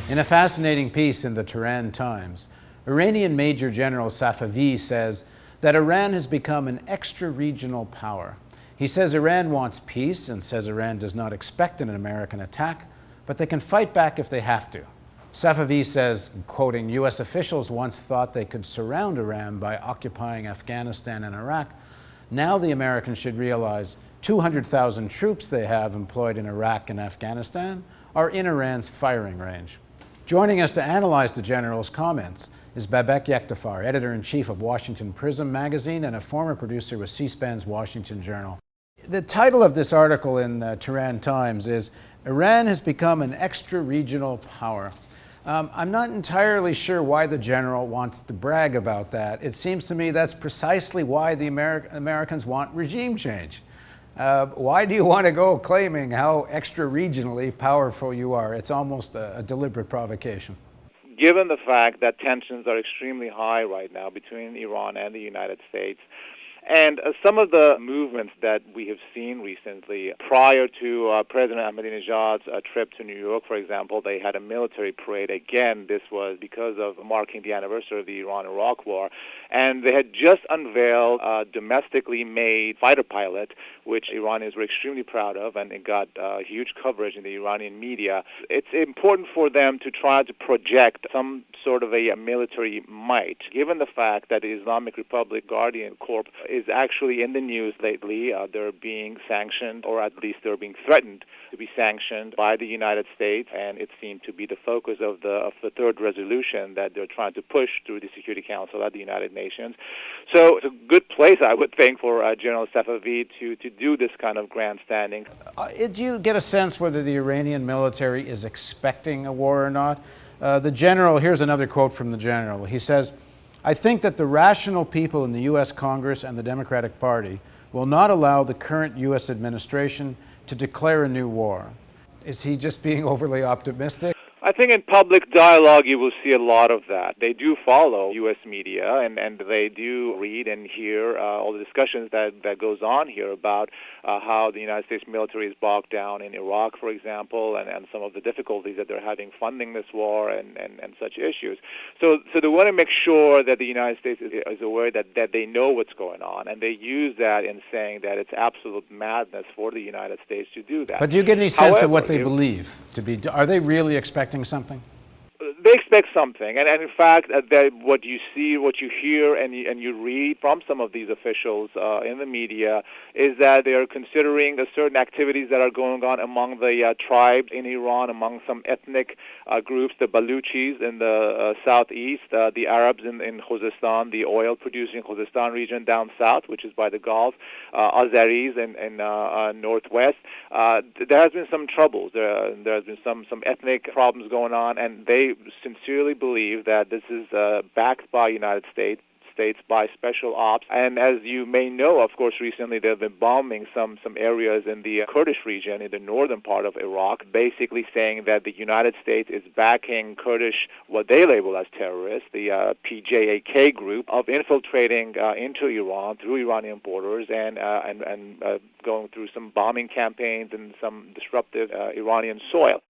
In a fascinating piece in the Tehran Times, Iranian Major General Safavi says that Iran has become an extra-regional power. He says Iran wants peace and says Iran does not expect an American attack, but they can fight back if they have to. Safavi says, quoting, U.S. officials once thought they could surround Iran by occupying Afghanistan and Iraq. Now the Americans should realize 200,000 troops they have employed in Iraq and Afghanistan are in Iran's firing range. Joining us to analyze the general's comments is Babak Yektafar, editor-in-chief of Washington Prism magazine and a former producer with C-SPAN's Washington Journal. The title of this article in the Tehran Times is Iran has become an extra-regional power. I'm not entirely sure why the general wants to brag about that. It seems to me that's precisely why the Americans want regime change. Why do you want to go claiming how extra-regionally powerful you are? It's almost a deliberate provocation. Given the fact that tensions are extremely high right now between Iran and the United States, and some of the movements that we have seen recently, prior to President Ahmadinejad's trip to New York, for example, they had a military parade. Again, this was because of marking the anniversary of the Iran-Iraq War. And they had just unveiled a domestically made fighter pilot, which Iranians were extremely proud of, and it got huge coverage in the Iranian media. It's important for them to try to project some sort of a military might, given the fact that the Islamic Republic Guardian Corps is actually in the news lately. They're being sanctioned, or at least they're being threatened to be sanctioned by the United States, and it seemed to be the focus of the third resolution that they're trying to push through the Security Council at the United Nations. So it's a good place, I would think, for General Safavi to do this kind of grandstanding. Do you get a sense whether the Iranian military is expecting a war or not? The general, here's another quote from the general. He says, I think that the rational people in the U.S. Congress and the Democratic Party will not allow the current U.S. administration to declare a new war. Is he just being overly optimistic? I think in public dialogue you will see a lot of that. They do follow U.S. media, and they do read and hear all the discussions that goes on here about how the United States military is bogged down in Iraq, for example, and some of the difficulties that they're having funding this war and such issues. So they want to make sure that the United States is aware that they know what's going on, and they use that in saying that it's absolute madness for the United States to do that. But do you get any sense of what they believe to be? Are they really expecting something? They expect something, and in fact, that what you see, what you hear, and you read from some of these officials in the media is that they are considering the certain activities that are going on among the tribes in Iran, among some ethnic groups, the Baluchis in the southeast, the Arabs in Khuzestan, the oil-producing Khuzestan region down south, which is by the Gulf, Azeris in northwest. There has been some troubles. There has been some ethnic problems going on, and they sincerely believe that this is backed by United States by special ops. And as you may know, of course, recently they've been bombing some areas in the Kurdish region in the northern part of Iraq, basically saying that the United States is backing Kurdish, what they label as terrorists, the PJAK group, of infiltrating into Iran through Iranian borders and going through some bombing campaigns and some disruptive Iranian soil.